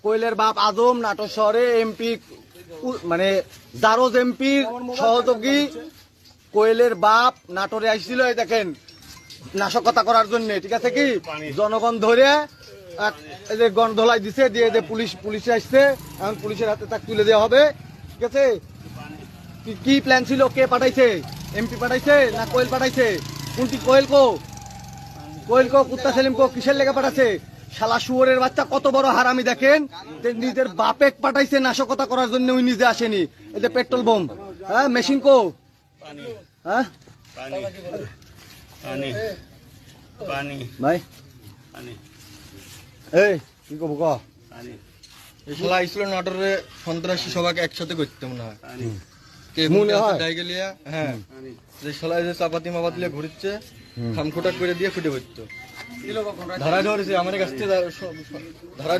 কোয়েলের বাপ আজম নাটোর শহরে এমপি মানে জারোজ এমপির সহযোগী কোয়েলের বাপ নাটোরে আসছিল। এই দেখেন নাশকতা করার জন্য, ঠিক আছে কি জনগণ ধরে এই যে গণধোলাই দিছে, দিয়ে পুলিশে আসছে, এখন পুলিশের হাতে তাকে তুলে দেওয়া হবে। ঠিক আছে, কি প্ল্যান ছিল? কে পাঠাইছে? এমপি পাঠাইছে না কোয়েল পাঠাইছে? কোনটি কোয়েল কো কুত্তা সেলিম কো কিসের লেগে পাঠাচ্ছে? শালা শুয়োরের বাচ্চা কত বড় হারামি দেখেন, নিজের বাপেক পাঠাইছে নাশকতা করার জন্য, ওই নিজে আসেনি। এই যে পেট্রোল বোম, হ্যাঁ মেশিন কো, হ্যাঁ ভাই এই কি কব ক শালা আইছিল নাটোরে সন্ত্রাসী সবাইকে একসাথে করতে মনে হয়। মনে হয় হ্যাঁ, যে শালা যে চাপাতি মাপাতি ঘুরছে খামখোটা করে দিয়ে ফুটে পড়তো। ধরা ধরেছে আমার কাছ থেকে ধরা